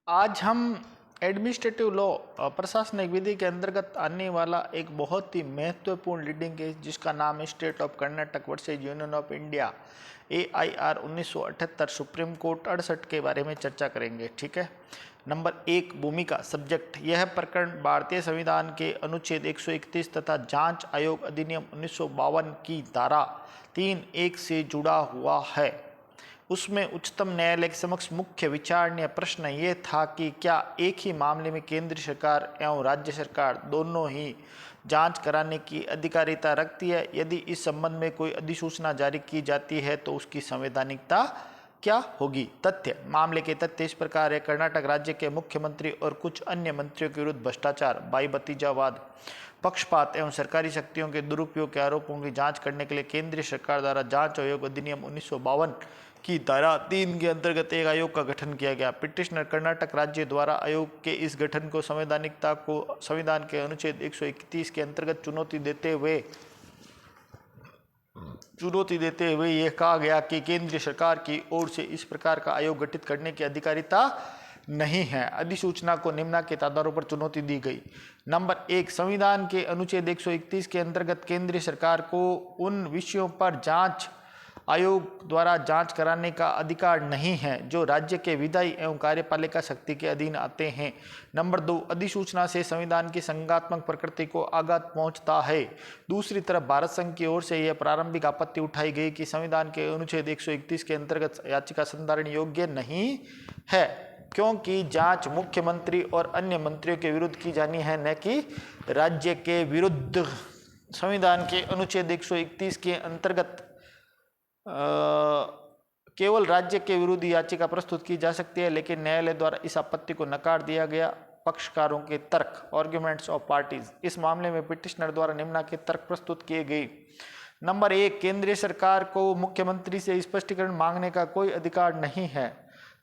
आज हम administrative law प्रशासनिक विधि के अंतर्गत आने वाला एक बहुत ही महत्वपूर्ण लीडिंग केस जिसका नाम है state of Karnataka versus union of India AIR 1978 supreme court 68 के बारे में चर्चा करेंगे। ठीक है। नंबर 1 भूमिका सब्जेक्ट। यह प्रकरण भारतीय संविधान के अनुच्छेद 131 तथा जांच आयोग अधिनियम 1952 की धारा 3(1) से जुड़ा हुआ है। उसमें उच्चतम न्यायालय के समक्ष मुख्य विचारणीय प्रश्न ये था कि क्या एक ही मामले में केंद्र सरकार एवं राज्य सरकार दोनों ही जांच कराने की अधिकारिता रखती है। यदि इस संबंध में कोई अधिसूचना जारी की जाती है तो उसकी संवैधानिकता क्या होगी। तथ्य। मामले के तथ्य इस प्रकार है। कर्नाटक राज्य के मुख्यमंत्री और कुछ अन्य मंत्रियों के विरुद्ध भ्रष्टाचार, भाई भतीजावाद, पक्षपात एवं सरकारी शक्तियों के दुरुपयोग के आरोपों की जांच करने के लिए केंद्रीय सरकार द्वारा जांच आयोग अधिनियम 1952 की धारा 3 के अंतर्गत एक आयोग का गठन किया गया। पिटिशनर कर्नाटक राज्य द्वारा आयोग के इस गठन को संवैधानिकता को संविधान के अनुच्छेद 131 के अंतर्गत चुनौती देते हुए यह कहा गया कि केंद्रीय सरकार की ओर से इस प्रकार का आयोग गठित करने की अधिकारिता नहीं है। अधिसूचना को निम्नलिखित आधारों पर चुनौती दी गई। नंबर 1, संविधान के अनुच्छेद 131 के अंतर्गत केंद्रीय सरकार को उन विषयों पर जांच आयोग द्वारा जांच कराने का अधिकार नहीं है जो राज्य के विधायी एवं कार्यपालिका शक्ति के अधीन आते हैं। नंबर 2, अधिसूचना से संविधान की संज्ञात्मक प्रकृति को आघात पहुंचता है। दूसरी तरफ भारत संघ की ओर से यह प्रारंभिक आपत्ति उठाई गई कि संविधान के अनुच्छेद 131 के अंतर्गत याचिका संधारण योग्य नहीं है क्योंकि जांच मुख्यमंत्री और अन्य मंत्रियों के विरुद्ध की जानी है, न कि राज्य के विरुद्ध। संविधान के अनुच्छेद 131 के अंतर्गत केवल राज्य के विरुद्ध याचिका प्रस्तुत की जा सकती है, लेकिन न्यायालय द्वारा इस आपत्ति को नकार दिया गया। पक्षकारों के तर्क, आर्ग्यूमेंट्स ऑफ पार्टीज। इस मामले में पिटिशनर द्वारा निम्नलिखित तर्क प्रस्तुत किए गए। नंबर 1, केंद्रीय सरकार को मुख्यमंत्री से स्पष्टीकरण मांगने का कोई अधिकार नहीं है।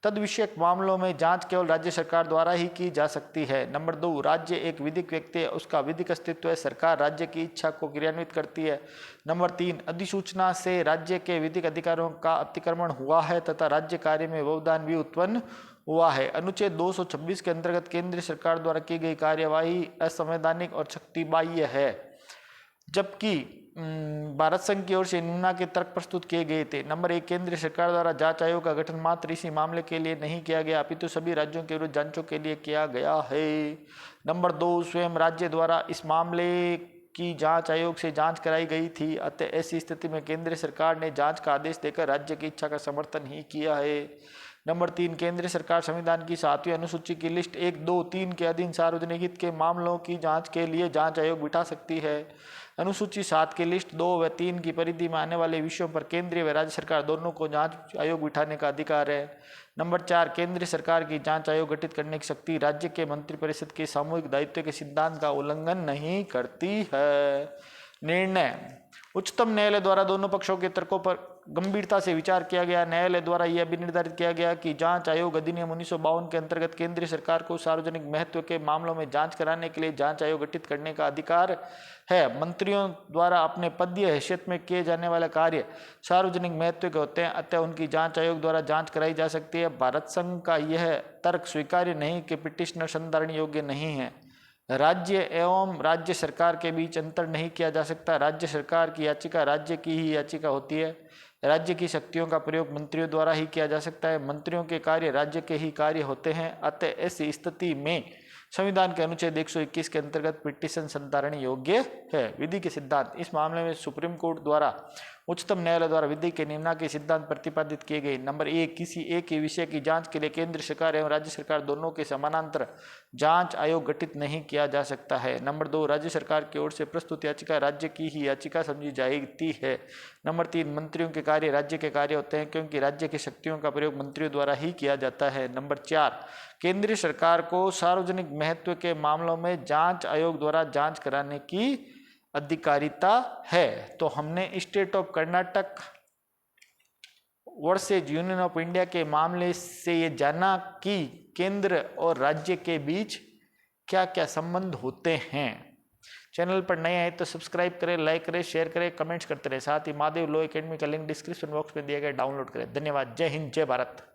तद विषयक मामलों में जांच केवल राज्य सरकार द्वारा ही की जा सकती है। नंबर 2, राज्य एक विधिक व्यक्ति है, उसका विधिक अस्तित्व है, सरकार राज्य की इच्छा को क्रियान्वित करती है। नंबर 3, अधिसूचना से राज्य के विधिक अधिकारों का अतिक्रमण हुआ है तथा राज्य कार्य में व्यवधान भी उत्पन्न हुआ है। अनुच्छेद 226 के अंतर्गत केंद्र सरकार द्वारा की गई कार्यवाही असंवैधानिक और शक्तिबाह्य है, जबकि भारत संघ की ओर से निम्नलिखित तर्क प्रस्तुत किए गए थे। नंबर 1, केंद्र सरकार द्वारा जांच आयोग का गठन मात्र इसी मामले के लिए नहीं किया गया अपितु सभी राज्यों के विरुद्ध जांचों के लिए किया गया है। नंबर 2, स्वयं राज्य द्वारा इस मामले की जांच आयोग से जांच कराई गई थी, अतः ऐसी स्थिति में केंद्र सरकार ने जांच का आदेश देकर राज्य की इच्छा का समर्थन ही किया है। नंबर 3, केंद्र सरकार संविधान की 7वीं अनुसूची की लिस्ट 1, 2, 3 के अधीन सार्वजनिक हित के मामलों की जांच के लिए जांच आयोग बिठा सकती है। अनुसूची 7 की लिस्ट 2 व 3 की परिधि में आने वाले विषयों पर केंद्रीय व राज्य सरकार दोनों को जांच आयोग बिठाने का अधिकार है। नंबर 4, केंद्र सरकार की जांच आयोग गठित करने की शक्ति राज्य के मंत्रिपरिषद के सामूहिक दायित्व के सिद्धांत का उल्लंघन नहीं करती है। निर्णय। उच्चतम न्यायालय द्वारा दोनों पक्षों के तर्कों पर गंभीरता से विचार किया गया। न्यायालय द्वारा यह भी निर्धारित किया गया कि जांच आयोग अधिनियम 1952 के अंतर्गत केंद्रीय सरकार को सार्वजनिक महत्व के मामलों में जांच कराने के लिए जांच आयोग गठित करने का अधिकार है। मंत्रियों द्वारा अपने पदीय हैसियत में किए जाने वाले कार्य सार्वजनिक महत्व के होते हैं, अतः उनकी जांच आयोग द्वारा जांच कराई जा सकती है। भारत संघ का यह तर्क स्वीकार्य नहीं कि पिटिशनर संधारण योग्य नहीं है। राज्य एवं राज्य सरकार के बीच अंतर नहीं किया जा सकता। राज्य सरकार की याचिका राज्य की ही याचिका होती है। राज्य की शक्तियों का प्रयोग मंत्रियों द्वारा ही किया जा सकता है। मंत्रियों के कार्य राज्य के ही कार्य होते हैं, अतः ऐसी स्थिति में संविधान के अनुच्छेद 121 के अंतर्गत पिटीशन संधारण योग्य है। विधि के सिद्धांत। इस मामले में सुप्रीम कोर्ट द्वारा उच्चतम न्यायालय द्वारा विधि के निम्नलिखित सिद्धांत प्रतिपादित किए गए। नंबर 1, किसी एक ही विषय की जांच के लिए केंद्र सरकार एवं राज्य सरकार दोनों के समानांतर जांच आयोग गठित नहीं किया जा सकता है। नंबर 2, राज्य सरकार की ओर से प्रस्तुत याचिका राज्य की ही याचिका समझी जाती है। नंबर 3, मंत्रियों के कार्य राज्य के कार्य होते हैं क्योंकि राज्य की शक्तियों का प्रयोग मंत्रियों द्वारा ही किया जाता है। नंबर 4, केंद्रीय सरकार को सार्वजनिक महत्व के मामलों में जांच आयोग द्वारा जांच कराने की अधिकारिता है। तो हमने state of Karnataka versus union of India के मामले से ये जाना कि केंद्र और राज्य के बीच क्या क्या संबंध होते हैं। चैनल पर नए आए तो सब्सक्राइब करें, लाइक करें, शेयर करें, कमेंट्स करते रहे। साथ ही महादेव लॉ एकेडमी का लिंक डिस्क्रिप्शन बॉक्स में दिया गया, डाउनलोड करें। धन्यवाद। जय हिंद, जय भारत।